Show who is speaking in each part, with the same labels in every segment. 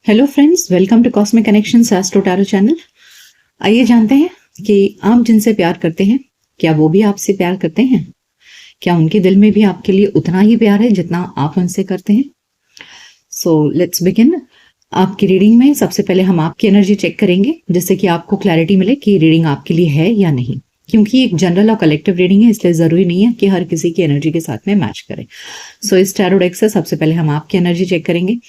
Speaker 1: Hello friends, welcome to cosmic connection astro tarot channel. आइए जानते हैं कि आप जिनसे प्यार करते हैं, क्या वो भी आपसे प्यार करते हैं? क्या उनके दिल में भी आपके लिए उतना ही प्यार है जितना आप उनसे करते हैं? So let's begin. आपकी रीडिंग में सबसे पहले हम आपकी एनर्जी चेक करेंगे, जिससे कि आपको क्लैरिटी मिले कि रीडिंग आपके लिए है या नहीं। क्योंकि एक जनरल और कलेक्टिव रीडिंग है, इसलिए जरूरी नहीं है कि हर किसी की एनर्जी के साथ में मैच करे। सो इस टैरो डेक से सबसे पहले हम आपकी एनर्जी चेक करेंगे,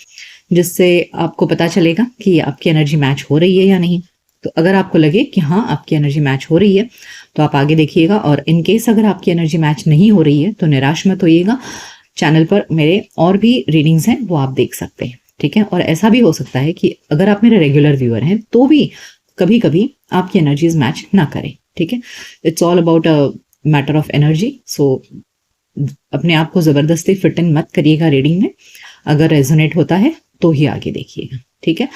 Speaker 1: जिससे आपको पता चलेगा कि आपकी एनर्जी मैच हो रही है या नहीं। तो अगर आपको लगे कि हाँ आपकी एनर्जी मैच हो रही है तो आप आगे देखिएगा, और इन केस अगर आपकी एनर्जी मैच नहीं हो रही है तो निराश मत होइएगा। चैनल पर मेरे और भी रीडिंग्स हैं, वो आप देख सकते हैं, ठीक है। और ऐसा भी हो सकता है कि अगर आप मेरे रेगुलर व्यूअर हैं तो भी कभी कभी आपकी एनर्जीज मैच ना करें, ठीक है। It's all about a matter of energy. So अपने आप को जबरदस्ती फिट इन मत करिएगा रीडिंग में। अगर रेजोनेट होता है तो ही आगे देखिएगा, ठीक है।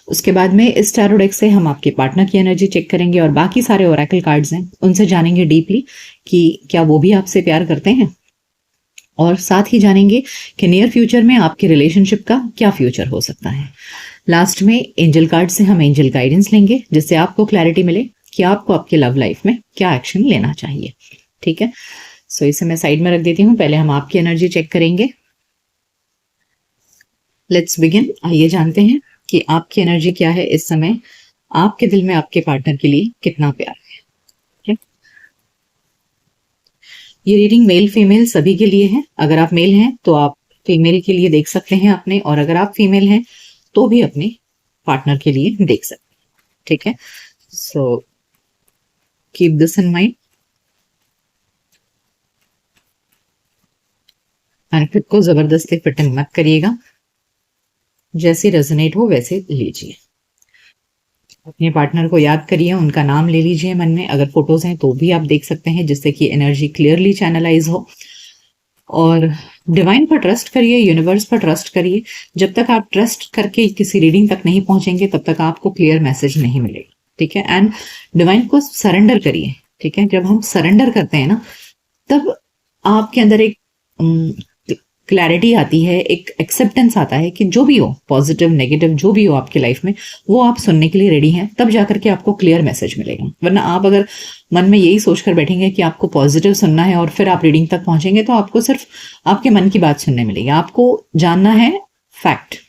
Speaker 1: उसके बाद में इस टैरो डेक से हम आपके पार्टनर की एनर्जी चेक करेंगे, और बाकी सारे ओरेकल कार्ड्स हैं उनसे जानेंगे डीपली कि क्या वो भी आपसे प्यार करते हैं, और साथ ही जानेंगे कि नियर फ्यूचर में आपके रिलेशनशिप का क्या फ्यूचर हो सकता है। लास्ट में एंजल कार्ड से हम एंजल गाइडेंस लेंगे, जिससे आपको क्लैरिटी मिले कि आपको आपके लव लाइफ में क्या एक्शन लेना चाहिए, ठीक है। सो इसे मैं साइड में रख देती हूँ। पहले हम आपकी एनर्जी चेक करेंगे। Let's begin. आइए जानते हैं कि आपकी एनर्जी क्या है इस समय। आपके दिल में आपके पार्टनर के लिए कितना प्यार है, ठीक? ये रीडिंग मेल फीमेल सभी के लिए है। अगर आप मेल हैं तो आप फीमेल के लिए देख सकते हैं अपने, और अगर आप फीमेल हैं तो भी अपने पार्टनर के लिए देख सकते हैं, ठीक है। So keep this in mind and खुद को जबरदस्ती फिट इन मत करिएगा। जैसे रेजोनेट हो वैसे लीजिए। अपने पार्टनर को याद करिए, उनका नाम ले लीजिए मन में। अगर फोटोज हैं तो भी आप देख सकते हैं, जिससे कि एनर्जी क्लियरली चैनलाइज हो। और डिवाइन पर ट्रस्ट करिए, यूनिवर्स पर ट्रस्ट करिए। जब तक आप ट्रस्ट करके किसी रीडिंग तक नहीं पहुंचेंगे तब तक आपको क्लियर मैसेज नहीं मिलेगा, ठीक है। एंड डिवाइन को सरेंडर करिए, ठीक है। जब हम सरेंडर करते हैं ना, तब आपके अंदर एक क्लैरिटी आती है, एक एक्सेप्टेंस आता है कि जो भी हो, पॉजिटिव नेगेटिव जो भी हो आपकी लाइफ में, वो आप सुनने के लिए रेडी हैं। तब जाकर के आपको क्लियर मैसेज मिलेगा। वरना आप अगर मन में यही सोचकर बैठेंगे कि आपको पॉजिटिव सुनना है और फिर आप रीडिंग तक पहुंचेंगे, तो आपको सिर्फ आपके मन की बात सुनने मिलेगी। आपको जानना है फैक्ट,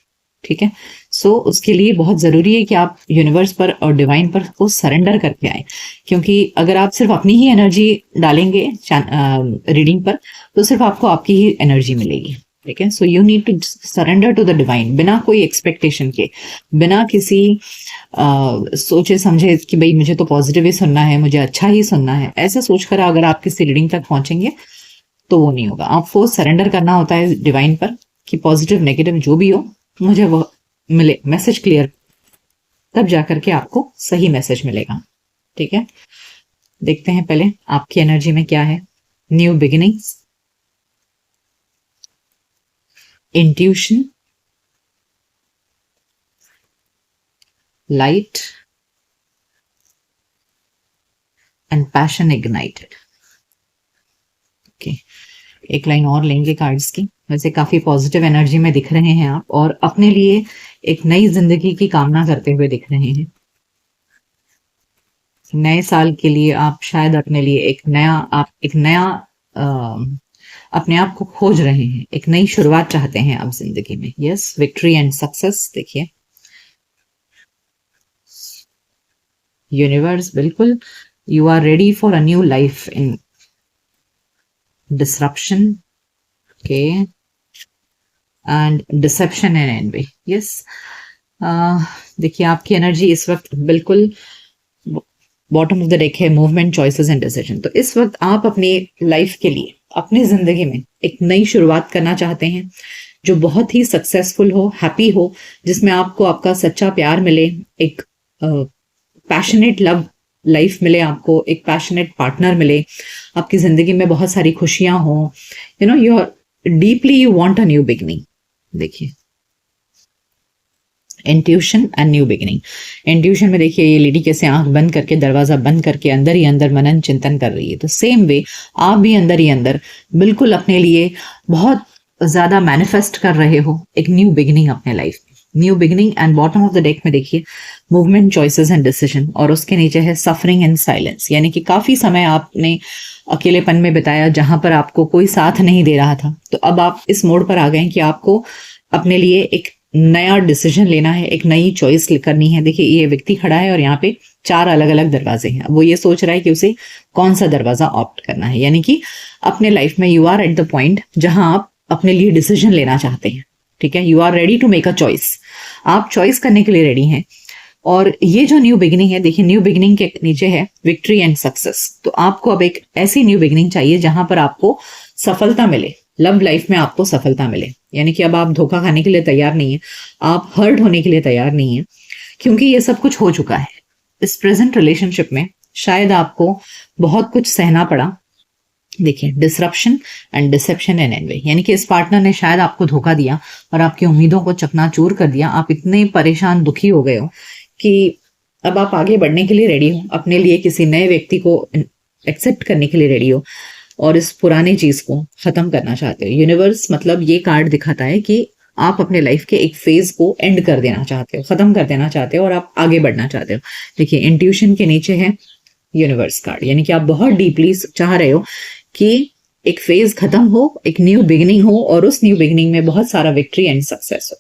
Speaker 1: ठीक है। सो उसके लिए बहुत जरूरी है कि आप यूनिवर्स पर और डिवाइन पर को सरेंडर करके आए। क्योंकि अगर आप सिर्फ अपनी ही एनर्जी डालेंगे रीडिंग पर, तो सिर्फ आपको आपकी ही एनर्जी मिलेगी, ठीक है। So you need to surrender to the divine, बिना कोई एक्सपेक्टेशन के, बिना किसी सोचे समझे कि भाई मुझे तो पॉजिटिव ही सुनना है, मुझे अच्छा ही सुनना है। ऐसा सोचकर अगर आप किसी रीडिंग तक पहुंचेंगे तो वो नहीं होगा। आपको सरेंडर करना होता है डिवाइन पर कि पॉजिटिव नेगेटिव जो भी हो, मुझे वो मिले, मैसेज क्लियर। तब जाकर के आपको सही मैसेज मिलेगा, ठीक है। देखते हैं पहले आपकी एनर्जी में क्या है। New beginnings, intuition, light and passion ignited. Okay, एक लाइन और लेंगे कार्ड्स की। वैसे काफी पॉजिटिव एनर्जी में दिख रहे हैं आप, और अपने लिए एक नई जिंदगी की कामना करते हुए दिख रहे हैं। नए साल के लिए आप शायद अपने लिए एक नया अपने आप को खोज रहे हैं, एक नई शुरुआत चाहते हैं आप जिंदगी में। Yes, victory and success. देखिए यूनिवर्स, बिल्कुल you are ready for a new life in disruption, okay, and deception and envy. Yes, देखिए आपकी एनर्जी इस वक्त बिल्कुल बॉटम ऑफ द डेक है, मूवमेंट, चॉइसेस एंड डिसीजन। तो इस वक्त आप अपनी लाइफ के लिए, अपनी जिंदगी में एक नई शुरुआत करना चाहते हैं, जो बहुत ही सक्सेसफुल हो, हैप्पी हो, जिसमें आपको आपका सच्चा प्यार मिले, एक पैशनेट लव लाइफ मिले, आपको एक पैशनेट पार्टनर मिले, आपकी जिंदगी में बहुत सारी खुशियां हो। You know you are deeply you want a new beginning. देखिए intuition and new beginning. Intuition में देखिए ये लेडी कैसे आंख बंद करके, दरवाजा बंद करके अंदर ही अंदर मनन चिंतन कर रही है। तो सेम वे आप भी अंदर ही अंदर बिल्कुल अपने लिए बहुत ज्यादा मैनिफेस्ट कर रहे हो एक न्यू बिगिनिंग अपने लाइफ में। New beginning. And bottom of the deck में देखिए मूवमेंट, चॉइसेस एंड डिसीजन, और उसके नीचे है सफरिंग एंड साइलेंस, यानी कि काफी समय आपने अकेलेपन में बिताया जहां पर आपको कोई साथ नहीं दे रहा था। तो अब आप इस मोड पर आ गए कि आपको अपने लिए एक नया डिसीजन लेना है, एक नई चॉइस करनी है। देखिए ये व्यक्ति खड़ा है और यहाँ पे 4 अलग अलग दरवाजे हैं। वो ये सोच रहा है कि उसे कौन सा दरवाजा ऑप्ट करना है, यानी कि अपने लाइफ में you are at the point जहां आप अपने लिए डिसीजन लेना चाहते हैं। ठीक है, you are ready to make a choice, आप चॉइस करने के लिए रेडी हैं। और ये जो न्यू बिगिनिंग है, देखिए न्यू बिगिनिंग के नीचे है विक्ट्री एंड सक्सेस। तो आपको अब एक ऐसी न्यू बिगिनिंग चाहिए जहां पर आपको सफलता मिले, लव लाइफ में आपको सफलता मिले, यानी कि अब आप धोखा खाने के लिए तैयार नहीं है, आप हर्ट होने के लिए तैयार नहीं है, क्योंकि ये सब कुछ हो चुका है। इस प्रेजेंट रिलेशनशिप में शायद आपको बहुत कुछ सहना पड़ा। देखिए disruption and deception and envy, यानी कि इस पार्टनर ने शायद आपको धोखा दिया और आपकी उम्मीदों को चकनाचूर कर दिया। आप इतने परेशान, दुखी हो गए हो कि अब आप आगे बढ़ने के लिए रेडी हो, अपने लिए किसी नए व्यक्ति को एक्सेप्ट करने के लिए रेडी हो और इस पुराने चीज को खत्म करना चाहते हो। यूनिवर्स मतलब ये कार्ड दिखाता है कि आप अपने लाइफ के एक फेज को एंड कर देना चाहते हो, खत्म कर देना चाहते हो और आप आगे बढ़ना चाहते हो। देखिए इंट्यूशन के नीचे है यूनिवर्स कार्ड, यानी कि आप बहुत डीपली चाह रहे हो कि एक फेज खत्म हो, एक न्यू बिगिनिंग हो और उस न्यू बिगिनिंग में बहुत सारा विक्ट्री एंड सक्सेस हो।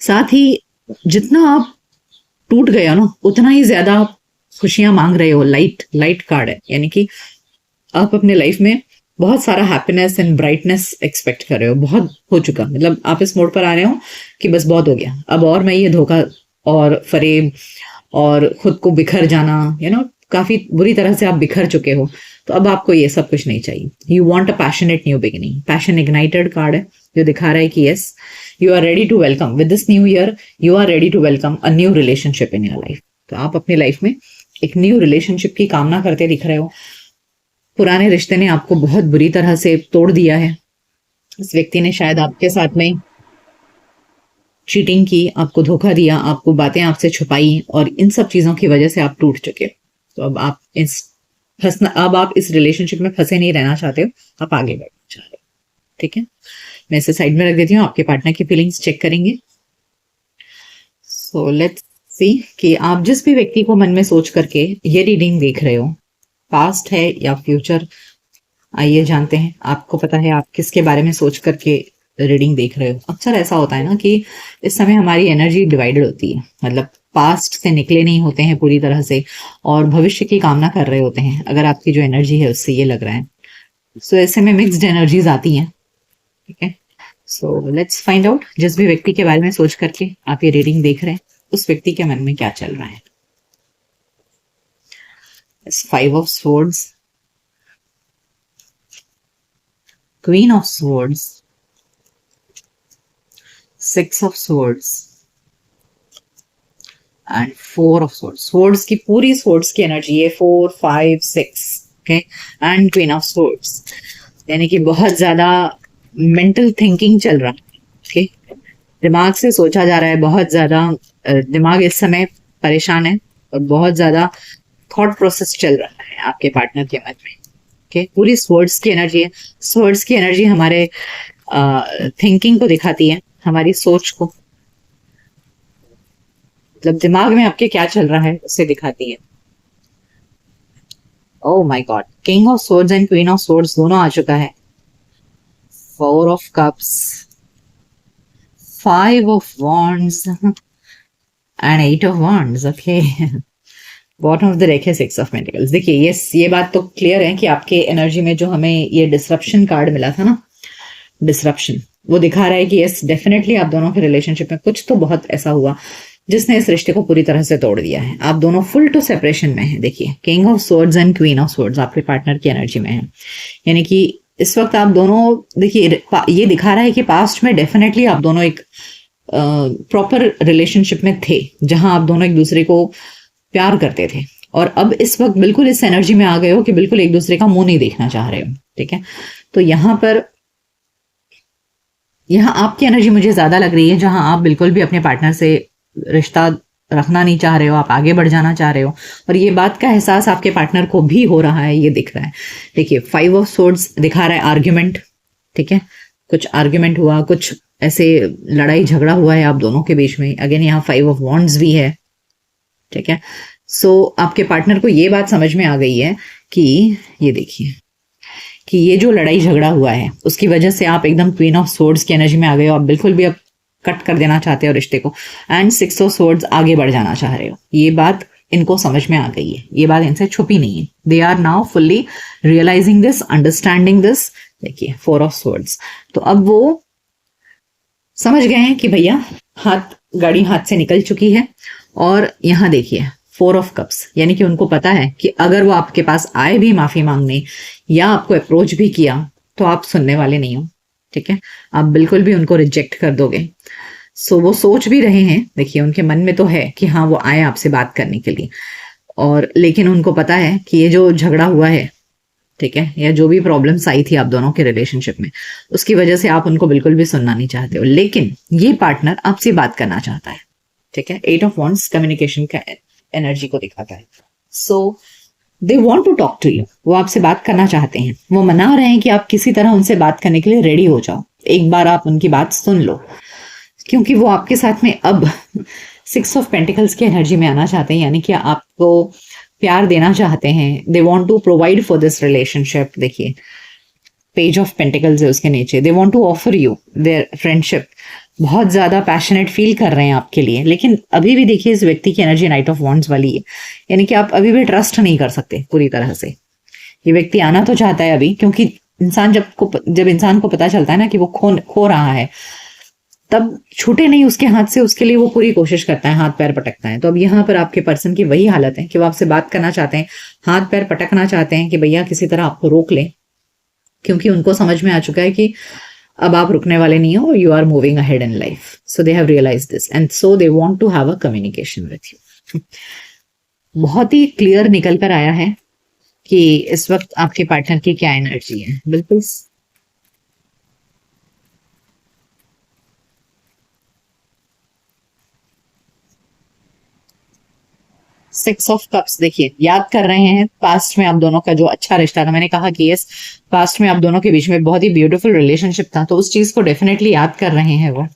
Speaker 1: साथ ही जितना आप टूट गए हो ना, उतना ही ज्यादा आप खुशियां मांग रहे हो। लाइट कार्ड है, यानी कि आप अपने लाइफ में बहुत सारा हैप्पीनेस एंड ब्राइटनेस एक्सपेक्ट कर रहे हो। बहुत हो चुका, मतलब आप इस मोड पर आ रहे हो कि बस बहुत हो गया, अब और मैं ये धोखा और फरेब और खुद को बिखर जाना, काफी बुरी तरह से आप बिखर चुके हो। तो अब आपको ये सब कुछ नहीं चाहिए। You want a passionate new beginning. Passion ignited card है जो दिखा रहा है कि yes you are ready to welcome with this new year, you are ready to welcome a new relationship in your life. तो आप अपनी लाइफ में एक न्यू रिलेशनशिप की कामना करते दिख रहे हो। पुराने रिश्ते ने आपको बहुत बुरी तरह से तोड़ दिया है। इस व्यक्ति ने शायद आपके साथ में चीटिंग की, आपको धोखा दिया, आपको बातें आपसे छुपाई और इन सब चीजों की वजह से आप टूट चुके। तो अब आप इस रिलेशनशिप में फंसे नहीं रहना चाहते हो, आप आगे बढ़ना चाह रहे हो। ठीक है, मैं इसे साइड में रख देती हूँ, आपके पार्टनर की फीलिंग्स चेक करेंगे। सो लेट्स सी कि आप जिस भी व्यक्ति को मन में सोच करके ये रीडिंग देख रहे हो, पास्ट है या फ्यूचर, आइए जानते हैं। आपको पता है आप किसके बारे में सोच करके रीडिंग देख रहे हो। अक्सर ऐसा होता है ना कि इस समय हमारी एनर्जी डिवाइडेड होती है, मतलब पास्ट से निकले नहीं होते हैं पूरी तरह से और भविष्य की कामना कर रहे होते हैं। अगर आपकी जो एनर्जी है उससे ये लग रहा है, सो ऐसे में मिक्स्ड एनर्जीज आती हैं। ठीक है, सो लेट्स फाइंड आउट जिस भी व्यक्ति के बारे में सोच करके आप ये रीडिंग देख रहे हैं उस व्यक्ति के मन में क्या चल रहा है। 5 of Swords, Queen of Swords, 6 of Swords and 4 of Swords. Swords की पूरी Swords की एनर्जी है 4, 5, 6, okay, and Queen of Swords, यानी कि बहुत ज्यादा मेंटल थिंकिंग चल रहा है। okay? दिमाग से सोचा जा रहा है, बहुत ज्यादा दिमाग इस समय परेशान है और बहुत ज्यादा थॉट प्रोसेस चल रहा है आपके पार्टनर के मन में। ओके, पूरी स्वर्ड्स की एनर्जी है। स्वर्ड्स की एनर्जी हमारे थिंकिंग को दिखाती है, हमारी सोच को, मतलब दिमाग में आपके क्या चल रहा है उसे दिखाती है। Oh my God, king of swords and queen of swords दोनों आ चुका है। 4 of cups, 5 of wands and 8 of wands. Okay, bottom of the deck है 6 ऑफ पेंटिकल्स। देखिए ये बात तो क्लियर है कि आपके एनर्जी में जो हमें ये डिसरप्शन कार्ड मिला था ना, डिसरप्शन, वो दिखा रहा है कि यस डेफिनेटली आप दोनों के रिलेशनशिप में कुछ तो बहुत ऐसा हुआ जिसने इस रिश्ते को पूरी तरह से तोड़ दिया है। आप दोनों फुल टू सेपरेशन में हैं। देखिए king of swords and queen of swords आपके पार्टनर की एनर्जी में है, यानी कि इस वक्त आप दोनों, देखिए ये दिखा रहा है कि पास्ट में डेफिनेटली आप दोनों एक प्रॉपर रिलेशनशिप में थे जहां आप दोनों एक दूसरे को प्यार करते थे और अब इस वक्त बिल्कुल इस एनर्जी में आ गए हो कि बिल्कुल एक दूसरे का मुंह नहीं देखना चाह रहे हो। ठीक है, तो यहाँ आपकी एनर्जी मुझे ज्यादा लग रही है जहां आप बिल्कुल भी अपने पार्टनर से रिश्ता रखना नहीं चाह रहे हो, आप आगे बढ़ जाना चाह रहे हो और ये बात का एहसास आपके पार्टनर को भी हो रहा है, ये दिख रहा है। देखिए 5 ऑफ सोर्ड्स दिखा रहा है आर्ग्यूमेंट। ठीक है, कुछ आर्ग्यूमेंट हुआ, कुछ ऐसे लड़ाई झगड़ा हुआ है आप दोनों के बीच में। अगेन यहाँ 5 ऑफ वॉन्ड्स भी है, ठीक है। सो आपके पार्टनर को ये बात समझ में आ गई है कि ये देखिए कि ये जो लड़ाई झगड़ा हुआ है उसकी वजह से आप एकदम क्वीन ऑफ सोर्ड्स की एनर्जी में आ गए हो। आप बिल्कुल भी अब कट कर देना चाहते हो रिश्ते को, एंड 6 ऑफ सोर्ड्स आगे बढ़ जाना चाह रहे हो। ये बात इनको समझ में आ गई है, ये बात इनसे छुपी नहीं है। They are now fully realising this, understanding this. देखिए 4 ऑफ सोर्ड्स, तो अब वो समझ गए हैं कि भैया हाथ गाड़ी हाथ से निकल चुकी है। और यहाँ देखिए 4 ऑफ कप्स, यानी कि उनको पता है कि अगर वो आपके पास आए भी माफी मांगने या आपको अप्रोच भी किया तो आप सुनने वाले नहीं हो, ठीक है। आप बिल्कुल भी उनको रिजेक्ट कर दोगे। सो वो सोच भी रहे हैं, देखिए उनके मन में तो है कि हाँ वो आए आपसे बात करने के लिए, और लेकिन उनको पता है कि ये जो झगड़ा हुआ है, ठीक है, या जो भी प्रॉब्लम्स आई थी आप दोनों के रिलेशनशिप में, उसकी वजह से आप उनको बिल्कुल भी सुनना नहीं चाहते हो। लेकिन ये पार्टनर आपसे बात करना चाहता है, ठीक है। 8 ऑफ वॉन्ड्स कम्युनिकेशन का एनर्जी को दिखाता है। So they want to talk to you, वो आपसे बात करना चाहते हैं। वो मना रहे हैं कि आप किसी तरह उनसे बात करने के लिए रेडी हो जाओ, एक बार आप उनकी बात सुन लो, क्योंकि वो आपके साथ में अब 6 ऑफ पेंटिकल्स की एनर्जी में आना चाहते हैं, यानी कि आपको प्यार देना चाहते हैं। They want to provide for this relationship. देखिए पेज ऑफ पेंटिकल्स है उसके नीचे। They want to offer you their friendship, बहुत ज्यादा पैशनेट फील कर रहे हैं आपके लिए। लेकिन अभी भी देखिए इस व्यक्ति की एनर्जी नाइट ऑफ वॉन्ड्स वाली है, यानी कि आप अभी भी ट्रस्ट नहीं कर सकते पूरी तरह से। ये व्यक्ति आना तो चाहता है अभी, क्योंकि इंसान जब इंसान को पता चलता है ना कि वो खो रहा है, तब छूटे नहीं उसके हाथ से, उसके लिए वो पूरी कोशिश करता है, हाथ पैर पटकता है। तो अब यहाँ पर आपके पर्सन की वही हालत है कि वो आपसे बात करना चाहते हैं, हाथ पैर पटकना चाहते हैं कि भैया किसी तरह आपको रोक लें, क्योंकि उनको समझ में आ चुका है कि अब आप रुकने वाले नहीं हो, you are moving ahead in life. So they have realise this and so they want to have a communication with you. बहुत ही क्लियर निकल कर आया है कि इस वक्त आपके पार्टनर की क्या एनर्जी है। बिल्कुल 6 ऑफ कप्स, देखिए याद कर रहे हैं पास्ट में आप दोनों का जो अच्छा रिश्ता था। मैंने कहा कि यस, पास्ट में आप दोनों के बीच में बहुत ही ब्यूटीफुल रिलेशनशिप था, तो उस चीज को डेफिनेटली याद कर रहे हैं वो।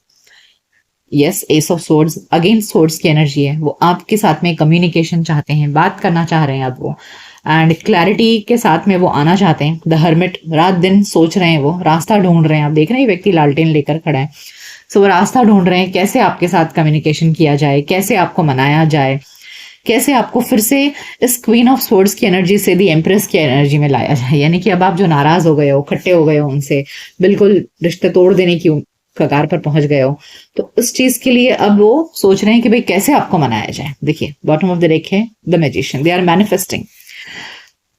Speaker 1: Yes, S of swords again swords की एनर्जी है। वो आपके साथ में कम्युनिकेशन चाहते हैं, बात करना चाह रहे हैं अब वो, एंड क्लैरिटी के साथ में वो आना चाहते हैं। द हर्मिट, रात दिन सोच रहे हैं, वो रास्ता ढूंढ रहे हैं। आप देख रहे हैं व्यक्ति लालटेन लेकर खड़ा है। सो वो रास्ता ढूंढ रहे हैं कैसे आपके साथ कम्युनिकेशन किया जाए, कैसे आपको मनाया जाए, कैसे आपको फिर से इस क्वीन ऑफ सोर्ड्स की एनर्जी से दी एम्प्रेस की एनर्जी में लाया जाए। यानी कि अब आप जो नाराज हो गए हो, खट्टे हो गए हो उनसे, बिल्कुल रिश्ते तोड़ देने की कगार पर पहुंच गए हो, तो उस चीज के लिए अब वो सोच रहे हैं कि भाई कैसे आपको मनाया जाए। देखिए बॉटम ऑफ द डेक है the magician. They are manifesting,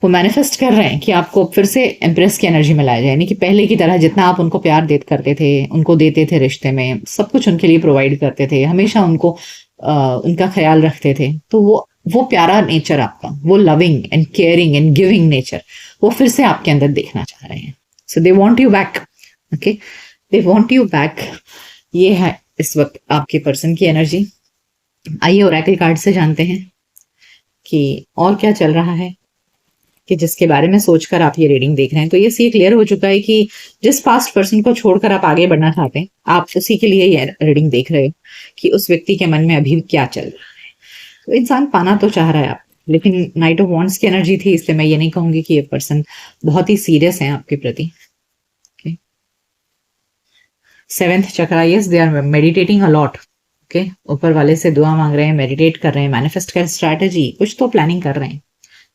Speaker 1: वो मैनिफेस्ट कर रहे हैं कि आपको फिर से एम्प्रेस की एनर्जी में लाया जाए, यानी कि पहले की तरह जितना आप उनको प्यार करते थे, उनको देते थे रिश्ते में, सब कुछ उनके लिए प्रोवाइड करते थे, हमेशा उनको उनका ख्याल रखते थे। तो वो प्यारा नेचर आपका, वो loving and caring and giving nature, वो फिर से आपके अंदर देखना चाह रहे हैं। So they want you back, okay, they want you back. ये है इस वक्त आपके पर्सन की एनर्जी। आइए ओरेकल कार्ड से जानते हैं कि और क्या चल रहा है, कि जिसके बारे में सोचकर आप ये रीडिंग देख रहे हैं। तो ये क्लियर हो चुका है कि जिस पास्ट पर्सन को छोड़कर आप आगे बढ़ना चाहते हैं, आप उसी के लिए ये रीडिंग देख रहे हो कि उस व्यक्ति के मन में अभी क्या चल रहा है। तो इंसान पाना तो चाह रहा है आप, लेकिन नाइट ऑफ वॉन्ड्स की एनर्जी थी, इसलिए मैं ये नहीं कहूंगी कि ये पर्सन बहुत ही सीरियस है आपके प्रति। Seventh chakra, yes they are meditating a lot, okay, ऊपर वाले से दुआ मांग रहे हैं, मेडिटेट कर रहे हैं, मैनिफेस्ट कर स्ट्रैटेजी, कुछ तो प्लानिंग कर रहे हैं,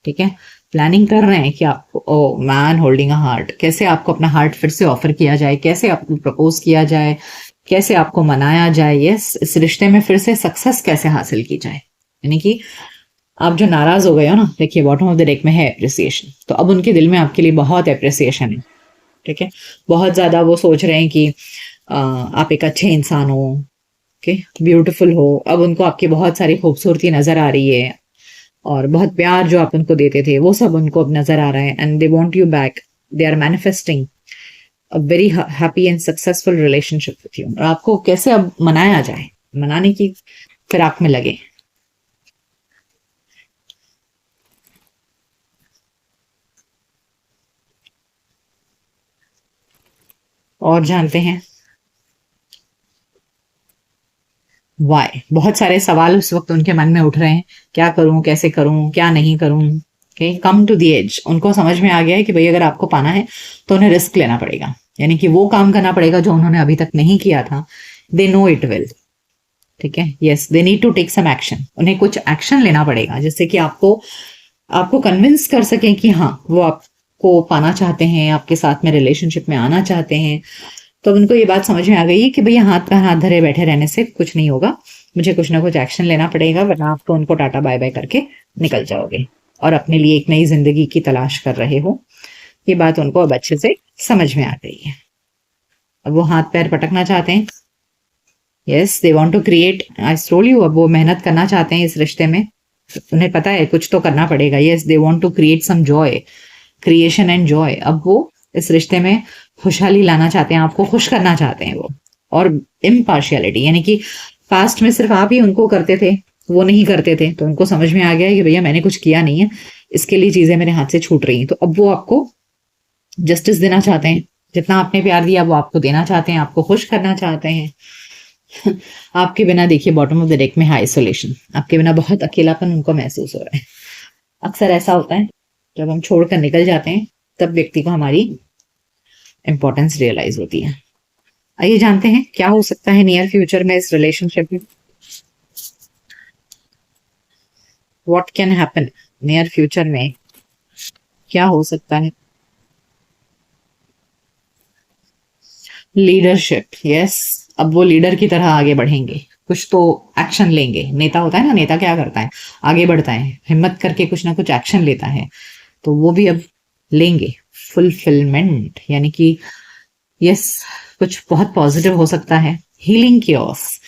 Speaker 1: ठीक है। प्लानिंग कर रहे हैं कि आपको, oh man holding a heart, कैसे आपको अपना हार्ट फिर से ऑफर किया जाए, कैसे आपको प्रपोज किया जाए, कैसे आपको मनाया जाए, यस, इस रिश्ते में फिर से सक्सेस कैसे हासिल की जाए। यानी कि आप जो नाराज हो गए हो ना, देखिए बॉटम ऑफ द डेक में है एप्रिसिएशन, तो अब उनके दिल में आपके लिए बहुत एप्रिसिएशन है, ठीक है। बहुत ज्यादा वो सोच रहे हैं कि आप एक अच्छे इंसान हो, ओके, ब्यूटीफुल हो। अब उनको आपकी बहुत सारी खूबसूरती नजर आ रही है, और बहुत प्यार जो आप उनको देते थे वो सब उनको अब नजर आ रहा है, and they want you back. They are manifesting a very happy and successful relationship with you. और आपको कैसे अब मनाया जाए, मनाने की फिराक में लगे। और जानते हैं वाई, बहुत सारे सवाल उस वक्त उनके मन में उठ रहे हैं, क्या करूं, कैसे करूं, क्या नहीं करूं। Okay, come to the edge, उनको समझ में आ गया है कि भाई अगर आपको पाना है तो उन्हें रिस्क लेना पड़ेगा, यानी कि वो काम करना पड़ेगा जो उन्होंने अभी तक नहीं किया था। They know it will. ठीक है, yes, they need to take some action, उन्हें कुछ एक्शन लेना पड़ेगा जिससे कि आपको आपको कन्विंस कर सकें कि हाँ वो आपको पाना चाहते हैं, आपके साथ में रिलेशनशिप में आना चाहते हैं। तो उनको ये बात समझ में आ गई है कि भैया हाथ का हाथ धरे बैठे रहने से कुछ नहीं होगा, मुझे कुछ ना कुछ एक्शन लेना पड़ेगा, वरना आप तो उनको टाटा बाय बाय करके निकल जाओगे और अपने लिए एक नई जिंदगी की तलाश कर रहे हो। ये बात उनको अब अच्छे से समझ में आ गई है। अब वो हाथ पैर पटकना चाहते हैं। Yes, they want to create, I told you, अब वो मेहनत करना चाहते हैं इस रिश्ते में। उन्हें पता है कुछ तो करना पड़ेगा। Yes, they want to create some joy, creation and joy. अब वो इस रिश्ते में खुशहाली लाना चाहते हैं, आपको खुश करना चाहते हैं वो। और इम्पार्शियलिटी, यानी कि पास्ट में सिर्फ आप ही उनको करते थे, वो नहीं करते थे, तो उनको समझ में आ गया है कि भैया मैंने कुछ किया नहीं है, इसके लिए चीजें मेरे हाथ से छूट रही हैं। तो अब वो आपको जस्टिस देना चाहते हैं, जितना आपने प्यार दिया वो आपको देना चाहते हैं, आपको खुश करना चाहते हैं। आपके बिना देखिए बॉटम ऑफ द डेक में है आइसोलेशन, आपके बिना बहुत अकेलापन उनको महसूस हो रहा है। अक्सर ऐसा होता है जब हम छोड़कर निकल जाते हैं, तब व्यक्ति को हमारी इंपॉर्टेंस रियलाइज होती है। आइए जानते हैं क्या हो सकता है नियर फ्यूचर में इस रिलेशनशिप में। What can happen near future में, क्या हो सकता है। लीडरशिप, यस, अब वो लीडर की तरह आगे बढ़ेंगे, कुछ तो एक्शन लेंगे। नेता होता है ना, नेता क्या करता है, आगे बढ़ता है, हिम्मत करके कुछ ना कुछ एक्शन लेता है, तो वो भी अब लेंगे फुलफिलमेंट, यानी कि यस, कुछ बहुत पॉजिटिव हो सकता है। हीलिंग कियोस,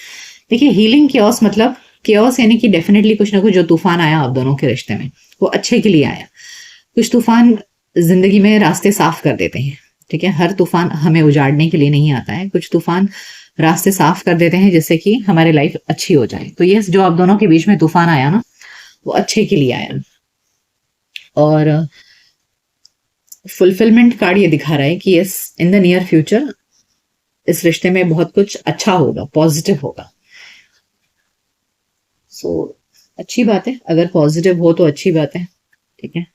Speaker 1: देखिए हीलिंग कियोस मतलब कियोस यानी कि डेफिनेटली कुछ ना कुछ जो तूफान आया आप दोनों के रिश्ते में वो अच्छे के लिए आया। कुछ तूफान जिंदगी में रास्ते साफ कर देते हैं। ठीक है, हर तूफान हमें उजाड़ने के लिए नहीं आता है, कुछ तूफान रास्ते साफ कर देते हैं जिससे कि हमारी लाइफ अच्छी हो जाए। तो ये जो आप दोनों के बीच में तूफान आया ना, वो अच्छे के लिए आया। और फुलफिलमेंट कार्ड ये दिखा रहा है कि yes, in the near future इस रिश्ते में बहुत कुछ अच्छा होगा, पॉजिटिव होगा। सो अच्छी बात है, अगर पॉजिटिव हो तो अच्छी बात है। ठीक है,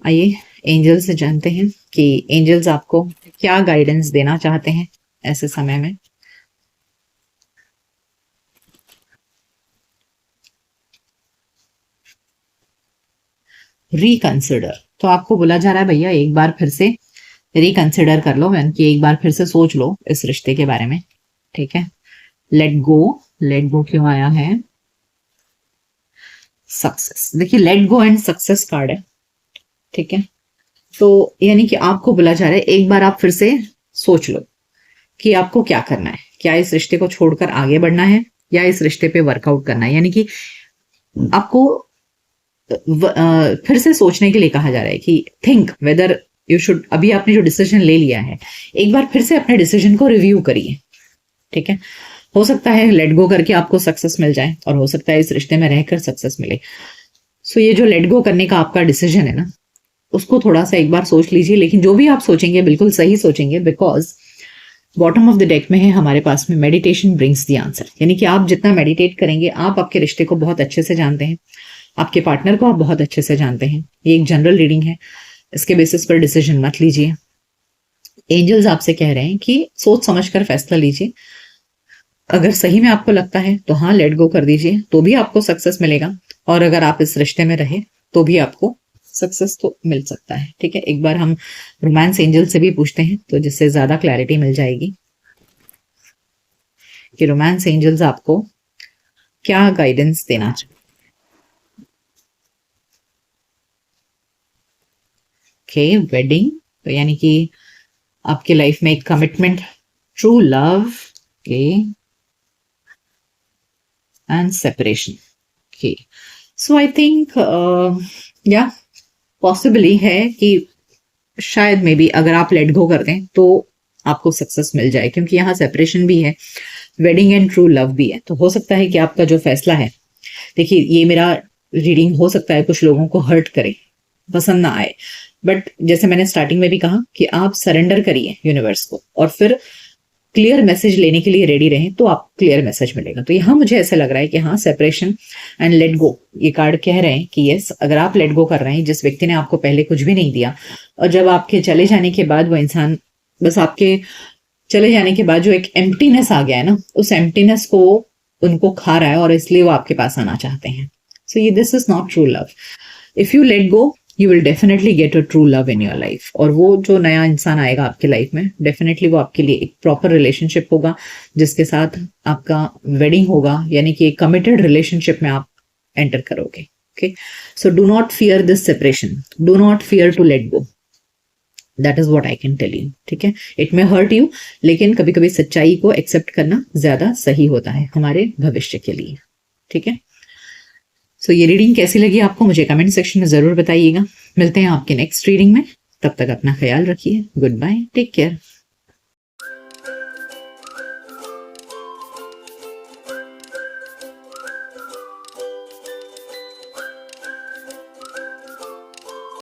Speaker 1: आइए एंजल्स से जानते हैं कि एंजल्स आपको क्या गाइडेंस देना चाहते हैं ऐसे समय में। रिकंसिडर, तो आपको बोला जा रहा है भैया एक बार फिर से रिकंसिडर कर लो, यानी कि एक बार फिर से सोच लो इस रिश्ते के बारे में। ठीक है, लेट गो, लेट गो क्यों आया है, सक्सेस, देखिए let go and success card है। ठीक है, तो यानी कि आपको बोला जा रहा है एक बार आप फिर से सोच लो कि आपको क्या करना है, क्या इस रिश्ते को छोड़कर आगे बढ़ना है या इस रिश्ते पे वर्कआउट करना है। यानी कि आपको फिर से सोचने के लिए कहा जा रहा है कि थिंक वेदर यू शुड, अभी आपने जो डिसीजन ले लिया है एक बार फिर से अपने डिसीजन को रिव्यू करिए। ठीक है, हो सकता है लेट गो करके आपको सक्सेस मिल जाए और हो सकता है इस रिश्ते में रहकर सक्सेस मिले। सो ये जो लेट गो करने का आपका डिसीजन है ना, उसको थोड़ा सा एक बार सोच लीजिए, लेकिन जो भी आप सोचेंगे बिल्कुल सही सोचेंगे, because bottom of the deck में है हमारे पास में मेडिटेशन ब्रिंग्स द आंसर, यानी कि आप जितना मेडिटेट करेंगे आप आपके रिश्ते को बहुत अच्छे से जानते हैं, आपके पार्टनर को आप बहुत अच्छे से जानते हैं। ये एक जनरल रीडिंग है, इसके बेसिस पर डिसीजन मत लीजिए। एंजल्स आपसे कह रहे हैं कि सोच समझकर फैसला लीजिए, अगर सही में आपको लगता है तो हाँ लेट गो कर दीजिए, तो भी आपको सक्सेस मिलेगा, और अगर आप इस रिश्ते में रहे तो भी आपको सक्सेस तो मिल सकता है। ठीक है, एक बार हम रोमांस एंजल से भी पूछते हैं तो जिससे ज्यादा क्लैरिटी मिल जाएगी कि रोमांस एंजल्स आपको क्या गाइडेंस देना चाहिए। ओके, वेडिंग, तो यानी कि आपके लाइफ में एक commitment, true love, okay, and separation. Okay, so I think या पॉसिबली है कि शायद मे बी अगर आप लेट गो कर दें तो आपको सक्सेस मिल जाए, क्योंकि यहाँ सेपरेशन भी है, वेडिंग एंड ट्रू लव भी है। तो हो सकता है कि आपका जो फैसला है, देखिए ये मेरा रीडिंग हो सकता है कुछ लोगों को हर्ट करे, पसंद ना आए, बट जैसे मैंने स्टार्टिंग में भी कहा कि आप सरेंडर करिए यूनिवर्स को और फिर क्लियर मैसेज लेने के लिए रेडी रहें तो आप क्लियर मैसेज मिलेगा। तो यहाँ मुझे ऐसा लग रहा है कि हाँ, सेपरेशन एंड लेट गो, ये कार्ड कह रहे हैं कि यस, अगर आप लेट गो कर रहे हैं, जिस व्यक्ति ने आपको पहले कुछ भी नहीं दिया, और जब आपके चले जाने के बाद वो इंसान, बस आपके चले जाने के बाद जो एक एम्प्टीनेस आ गया है ना, उस एम्प्टीनेस को उनको खा रहा है और इसलिए वो आपके पास आना चाहते हैं। सो ये this is not true love. If you let go, you will definitely get a true love in your life. और वो जो नया इंसान आएगा आपके लाइफ में, डेफिनेटली वो आपके लिए एक प्रॉपर रिलेशनशिप होगा, जिसके साथ आपका वेडिंग होगा, यानी कि एक कमिटेड रिलेशनशिप में आप एंटर करोगे। Okay, so do not fear this separation, do not fear to let go, that is what I can tell you. ठीक है, इट मे हर्ट यू, लेकिन कभी कभी सच्चाई को एक्सेप्ट करना ज्यादा सही होता है हमारे भविष्य के लिए। ठीक है, सो ये रीडिंग कैसी लगी आपको मुझे कमेंट सेक्शन में जरूर बताइएगा। मिलते हैं आपके नेक्स्ट रीडिंग में, तब तक अपना ख्याल रखिए। Good bye, take care.